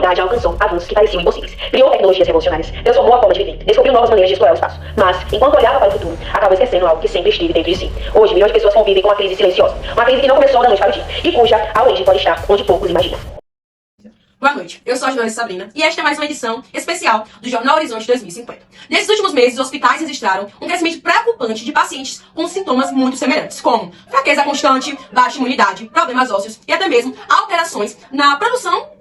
humanidade alcançou avanços que pareciam impossíveis. Criou tecnologias revolucionárias, transformou a forma de viver, descobriu novas maneiras de explorar o espaço. Mas, enquanto olhava para o futuro, acabou esquecendo algo que sempre esteve dentro de si. Hoje, milhões de pessoas convivem com uma crise silenciosa. Uma crise que não começou da noite para o dia, e cuja a origem pode estar onde poucos imaginam. Boa noite, eu sou a jornalista Sabrina e esta é mais uma edição especial do Jornal Horizonte 2050. Nesses últimos meses, os hospitais registraram um crescimento preocupante de pacientes com sintomas muito semelhantes, como fraqueza constante, baixa imunidade, problemas ósseos e até mesmo alterações na produção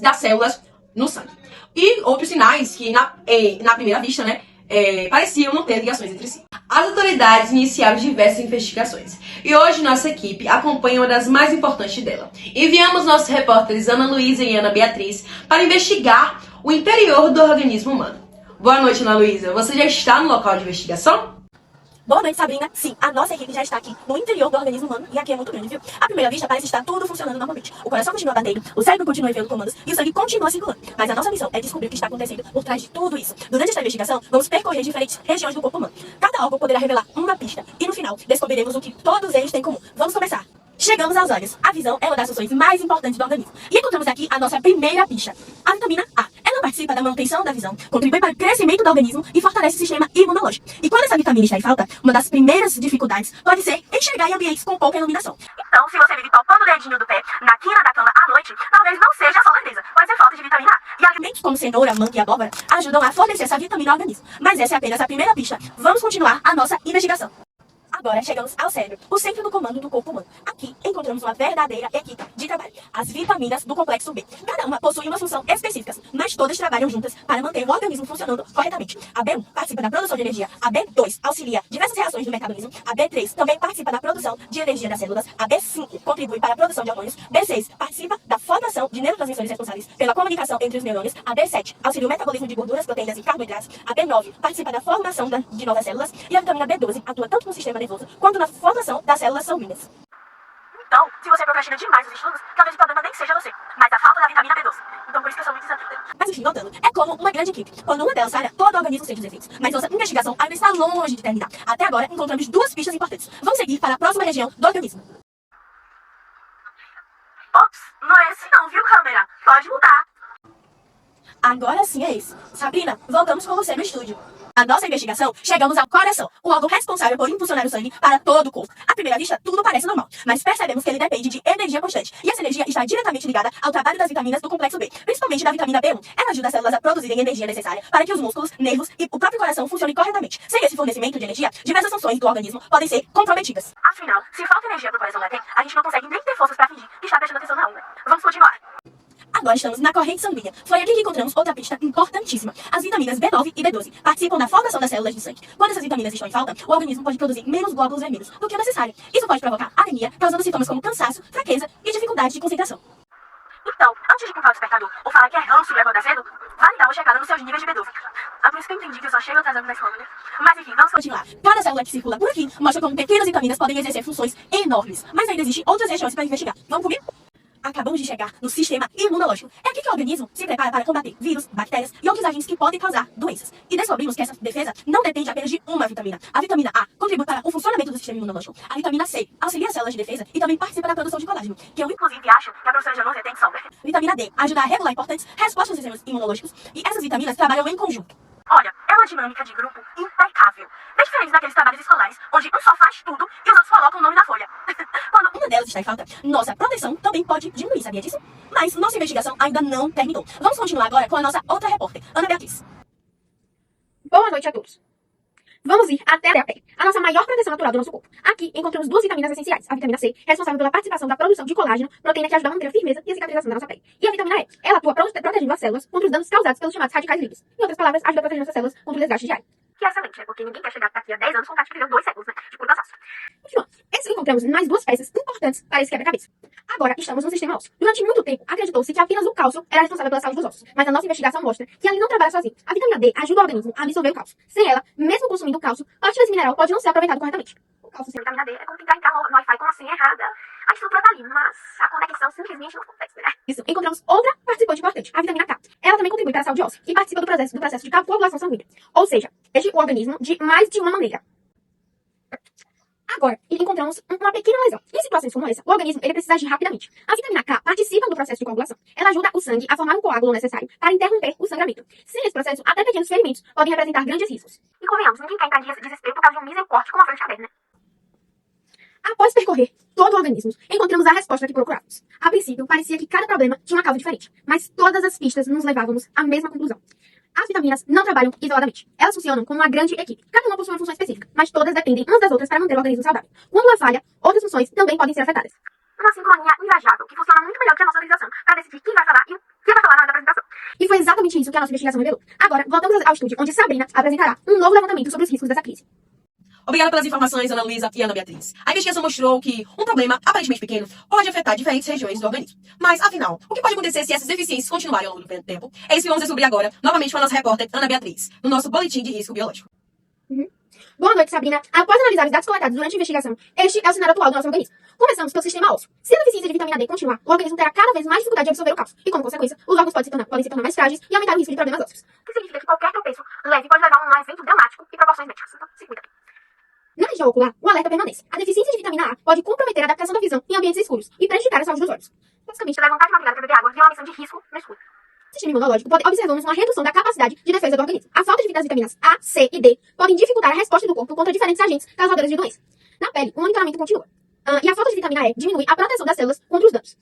das células no sangue. E outros sinais que, na primeira vista, pareciam não ter ligações entre si. As autoridades iniciaram diversas investigações e hoje nossa equipe acompanha uma das mais importantes dela. Enviamos nossos repórteres Ana Luísa e Ana Beatriz para investigar o interior do organismo humano. Boa noite, Ana Luísa. Você já está no local de investigação? Boa noite, Sabrina. Sim, a nossa equipe já está aqui no interior do organismo humano e aqui é muito grande, viu? À primeira vista parece estar tudo funcionando normalmente. O coração continua batendo, o cérebro continua enviando comandos e o sangue continua circulando. Mas a nossa missão é descobrir o que está acontecendo por trás de tudo isso. Durante esta investigação, vamos percorrer diferentes regiões do corpo humano. Cada órgão poderá revelar uma pista e no final descobriremos o que todos eles têm em comum. Vamos começar. Chegamos aos olhos. A visão é uma das funções mais importantes do organismo. E encontramos aqui a nossa primeira pista, a vitamina A. Ela participa da manutenção da visão, contribui para o crescimento do organismo e fortalece o sistema imunológico. E quando essa vitamina está em falta, uma das primeiras dificuldades pode ser enxergar em ambientes com pouca iluminação. Então, se você vive topando o dedinho do pé na quina da cama à noite, talvez não seja só lerdeza, pode ser falta de vitamina A. E alimentos como cenoura, manga e abóbora ajudam a fornecer essa vitamina ao organismo. Mas essa é apenas a primeira pista. Vamos continuar a nossa investigação. Agora chegamos ao cérebro, o centro do comando do corpo humano. Aqui encontramos uma verdadeira equipe de trabalho, as vitaminas do complexo B. Cada uma possui uma função específica, mas todas trabalham juntas para manter o organismo funcionando corretamente. A B1 participa da produção de energia, a B2 auxilia diversas reações do metabolismo, a B3 também participa da produção de energia das células, a B5 contribui para a produção de hormônios, B6 participa da formação de neurotransmissores responsáveis pela comunicação entre os neurônios, a B7 auxilia o metabolismo de gorduras, proteínas e carboidratos, a B9 participa da formação de novas células e a vitamina B12 atua tanto no sistema nervoso quanto na formação das células sanguíneas. Então, se você procrastina demais os estudos, talvez o problema nem seja você, mas a falta da vitamina B12. Então, por isso que eu sou muito desatenta. Mas enfim, voltando, é como uma grande equipe. Quando uma delas falha, todo o organismo sente os efeitos. Mas nossa investigação ainda está longe de terminar. Até agora, encontramos duas pistas importantes. Vamos seguir para a próxima região do organismo. Ops, não é esse não, viu, câmera? Pode mudar. Agora sim é esse. Sabrina, voltamos com você no estúdio. A nossa investigação, chegamos ao coração, o órgão responsável por impulsionar o sangue para todo o corpo. À primeira vista, tudo parece normal, mas percebemos que ele depende de energia constante. E essa energia está diretamente ligada ao trabalho das vitaminas do complexo B, principalmente da vitamina B1. Ela ajuda as células a produzirem energia necessária para que os músculos, nervos e o próprio coração funcionem corretamente. Sem esse fornecimento de energia, diversas funções do organismo podem ser comprometidas. Afinal, se falta energia para o coração bater, a gente não consegue nem ter forças para fingir que está prestando atenção na onda. Vamos continuar. Agora estamos na corrente sanguínea. Foi aqui que encontramos outra pista importantíssima. As vitaminas B9 e B12 participam da formação das células de sangue. Quando essas vitaminas estão em falta, o organismo pode produzir menos glóbulos vermelhos do que o necessário. Isso pode provocar anemia, causando sintomas como cansaço, fraqueza e dificuldade de concentração. Então, antes de culpar o despertador ou falar que é ranço e acordar cedo, vale dar uma checada nos seus níveis de B12. É por isso que eu entendi que eu só chego atrasando na escola, né? Mas enfim, vamos continuar. Cada célula que circula por aqui mostra como pequenas vitaminas podem exercer funções enormes. Mas ainda existem outras regiões para investigar. Vamos comigo? Acabamos de chegar no sistema imunológico. É aqui que o organismo se prepara para combater vírus, bactérias e outros agentes que podem causar doenças. E descobrimos que essa defesa não depende apenas de uma vitamina. A vitamina A contribui para o funcionamento do sistema imunológico. A vitamina C auxilia as células de defesa e também participa da produção de colágeno, que eu inclusive acho que a professora Janose tem de sombra. Vitamina D ajuda a regular importantes respostas dos sistemas imunológicos e essas vitaminas trabalham em conjunto. Olha, é uma dinâmica de grupo impecável. Bem diferente daqueles trabalhos escolares, onde um só faz tudo e os outros colocam o nome na folha. Quando uma delas está em falta, nossa proteção também pode diminuir, sabia disso? Mas nossa investigação ainda não terminou. Vamos continuar agora com a nossa outra repórter, Ana Beatriz. Boa noite a todos. Vamos ir até a pele, a nossa maior proteção natural do nosso corpo. Aqui encontramos duas vitaminas essenciais. A vitamina C, responsável pela participação da produção de colágeno, proteína que ajuda a manter a firmeza e a cicatrização da nossa pele. E a vitamina E, ela atua protegendo as células contra os danos causados pelos chamados radicais livres. Em outras palavras, ajuda a proteger nossas células contra o desgaste diário. Que é excelente, né? Porque ninguém quer chegar daqui a 10 anos com tática que viveu 2 séculos, né? De puro cansaço. Continuamos. Encontramos mais duas peças importantes para esse quebra-cabeça. Agora estamos no sistema ósseo. Durante muito tempo, acreditou-se que apenas o cálcio era responsável pela saúde dos ossos. Mas a nossa investigação mostra que ele não trabalha sozinho. A vitamina D ajuda o organismo a absorver o cálcio. Sem ela, mesmo consumindo o cálcio, parte desse mineral pode não ser aproveitado corretamente. O cálcio sem vitamina D é como tentar entrar no Wi-Fi com a senha errada. A estrutura tá ali, mas a conexão simplesmente não acontece, né? Isso. Encontramos outra participante importante, a vitamina K. Ela também contribui para a saúde óssea e participa do processo de coagulação sanguínea. Ou seja, o organismo de mais de uma maneira. Agora, encontramos uma pequena lesão. Em situações como essa, o organismo ele precisa agir rapidamente. A vitamina K participa do processo de coagulação. Ela ajuda o sangue a formar um coágulo necessário para interromper o sangramento. Sem esse processo, até pequenos ferimentos podem representar grandes riscos. E convenhamos, ninguém quer entrar em desespero por causa de um mísero corte com a frente aberta, né? Após percorrer todo o organismo, encontramos a resposta que procurávamos. A princípio, parecia que cada problema tinha uma causa diferente, mas todas as pistas nos levávamos à mesma conclusão. As vitaminas não trabalham isoladamente. Elas funcionam como uma grande equipe. Cada uma possui uma função específica, mas todas dependem umas das outras para manter o organismo saudável. Quando uma falha, outras funções também podem ser afetadas. Uma sincronia invejável, que funciona muito melhor que a nossa organização, para decidir quem vai falar e o que vai falar na hora da apresentação. E foi exatamente isso que a nossa investigação revelou. Agora, voltamos ao estúdio, onde Sabrina apresentará um novo levantamento sobre os riscos dessa crise. Obrigada pelas informações, Ana Luísa e Ana Beatriz. A investigação mostrou que um problema aparentemente pequeno pode afetar diferentes regiões do organismo. Mas, afinal, o que pode acontecer se essas deficiências continuarem ao longo do tempo? É isso que vamos descobrir agora, novamente com a nossa repórter Ana Beatriz, no nosso boletim de risco biológico. Boa noite, Sabrina. Após analisar os dados coletados durante a investigação, este é o cenário atual do nosso organismo. Começamos pelo sistema ósseo. Se a deficiência de vitamina D continuar, o organismo terá cada vez mais dificuldade de absorver o cálcio. E, como consequência, os órgãos podem se tornar mais frágeis e aumentar o risco de problemas ósseos. O que significa que qualquer tropeço leve pode levar a um evento dramático e proporções médicas. Então, se cuida. Na região ocular, o alerta permanece. A deficiência de vitamina A pode comprometer a adaptação da visão em ambientes escuros e prejudicar a saúde dos olhos. Basicamente, Levantar de madrugada para beber água vira uma missão de risco no escuro. no sistema imunológico, observamos uma redução da capacidade de defesa do organismo. A falta das vitaminas A, C e D podem dificultar a resposta do corpo contra diferentes agentes causadores de doença. Na pele, o monitoramento continua. E a falta de vitamina E diminui a proteção das células contra os danos.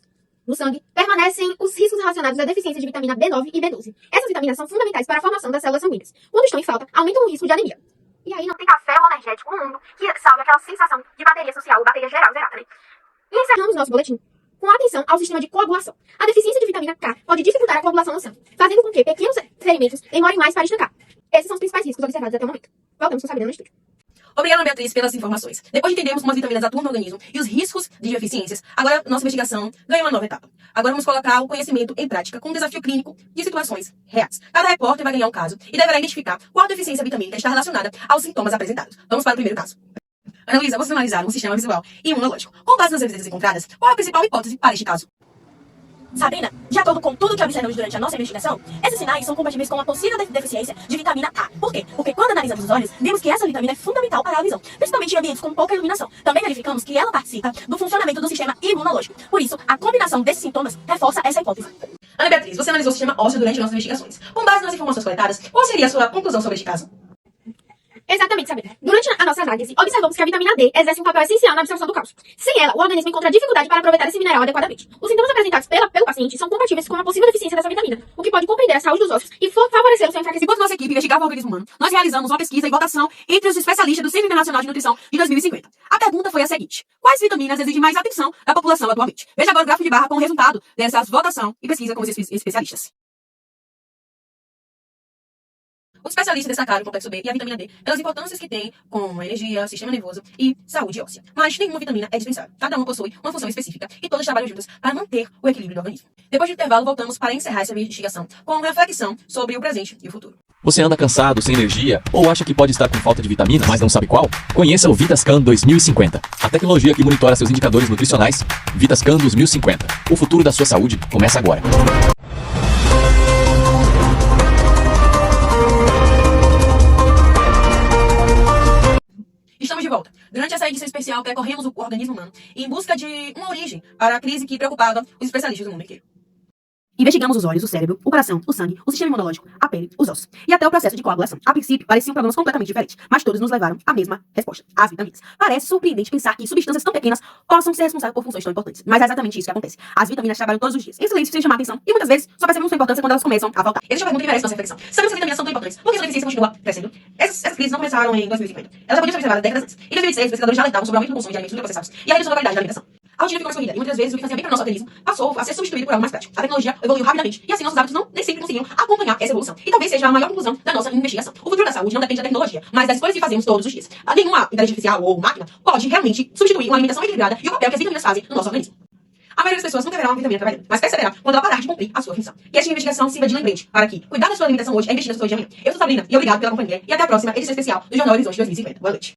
No sangue, permanecem os riscos relacionados à deficiência de vitamina B9 e B12. Essas vitaminas são fundamentais para a formação das células sanguíneas. Quando estão em falta, aumentam o risco de anemia. E aí não tem café ou energético no mundo que salve aquela sensação de bateria social, bateria geral zerada, né? E encerramos nosso boletim com atenção ao sistema de coagulação. A deficiência de vitamina K pode dificultar a coagulação no sangue, fazendo com que pequenos ferimentos demorem mais para estancar. Esses são os principais riscos observados até o momento. Voltamos com Sabrina no estúdio. Obrigada, Beatriz, pelas informações. Depois de entendermos como as vitaminas atuam no organismo e os riscos de deficiências, agora nossa investigação ganha uma nova etapa. Agora vamos colocar o conhecimento em prática com um desafio clínico de situações reais. Cada repórter vai ganhar um caso e deverá identificar qual deficiência vitamínica está relacionada aos sintomas apresentados. Vamos para o primeiro caso. Ana Luísa, vocês analisaram um sistema visual e imunológico. Com base nas evidências encontradas, qual a principal hipótese para este caso? Sabrina, de acordo com tudo que observamos durante a nossa investigação, esses sinais são compatíveis com uma possível deficiência de vitamina A. Por quê? Porque quando analisamos os olhos, vimos que essa vitamina é fundamental para a visão, principalmente em ambientes com pouca iluminação. Também verificamos que ela participa do funcionamento do sistema imunológico. Por isso, a combinação desses sintomas reforça essa hipótese. Ana Beatriz, você analisou o sistema ósseo durante nossas investigações. Com base nas informações coletadas, qual seria a sua conclusão sobre este caso? Exatamente, Sabrina. Durante a nossa análise, observamos que a vitamina D exerce um papel essencial na absorção do cálcio. Sem ela, o organismo encontra dificuldade para aproveitar esse mineral adequadamente. Os sintomas apresentados pelo paciente são compatíveis com uma possível deficiência dessa vitamina, o que pode compreender a saúde dos ossos e favorecer o seu enfraquecimento. Enquanto nossa equipe investigava o organismo humano, nós realizamos uma pesquisa e votação entre os especialistas do Centro Internacional de Nutrição de 2050. A pergunta foi a seguinte: quais vitaminas exigem mais atenção da população atualmente? Veja agora o gráfico de barra com o resultado dessa votação e pesquisa com os especialistas. Os especialistas destacaram o complexo B e a vitamina D pelas importâncias que têm com a energia, sistema nervoso e saúde óssea. Mas nenhuma vitamina é dispensável. Cada uma possui uma função específica e todas trabalham juntas para manter o equilíbrio do organismo. Depois do intervalo, voltamos para encerrar essa investigação com uma reflexão sobre o presente e o futuro. Você anda cansado, sem energia ou acha que pode estar com falta de vitamina, mas não sabe qual? Conheça o VitasCan 2050, a tecnologia que monitora seus indicadores nutricionais. VitasCan 2050. O futuro da sua saúde começa agora. Estamos de volta. Durante essa edição especial, percorremos o organismo humano em busca de uma origem para a crise que preocupava os especialistas do mundo inteiro. Investigamos os olhos, o cérebro, o coração, o sangue, o sistema imunológico, a pele, os ossos e até o processo de coagulação. A princípio, pareciam problemas completamente diferentes, mas todos nos levaram à mesma resposta: as vitaminas. Parece surpreendente pensar que substâncias tão pequenas possam ser responsáveis por funções tão importantes, mas é exatamente isso que acontece. As vitaminas trabalham todos os dias, em silêncio, sem chamar atenção, e muitas vezes só percebemos sua importância quando elas começam a faltar. Existe uma pergunta que merece nossa reflexão: sabemos que as vitaminas são tão importantes, por que sua deficiência continua crescendo? Essas crises não começaram em 2050. Elas já podiam ser observadas décadas antes. Em 2006, os pesquisadores já alertavam sobre o aumento do consumo de alimentos ultraprocessados e a redução da qualidade da alimentação. A rotina ficou mais corrida e muitas vezes o que fazia bem para o nosso organismo passou a ser substituído por algo mais prático. A tecnologia evoluiu rapidamente e assim nossos hábitos nem sempre conseguiam acompanhar essa evolução. E talvez seja a maior conclusão da nossa investigação. O futuro da saúde não depende da tecnologia, mas das escolhas que fazemos todos os dias. Nenhuma inteligência artificial ou máquina pode realmente substituir uma alimentação equilibrada e o papel que as vitaminas fazem no nosso organismo. A maioria das pessoas nunca verá uma vitamina trabalhando, mas perceberá quando ela parar de cumprir a sua função. Que esta investigação sirva de lembrete para que cuidar da sua alimentação hoje é investir na sua saúde de amanhã. Eu sou Sabrina e obrigado pela companhia e até a próxima edição especial do Jornal Horizonte 2050. Boa noite.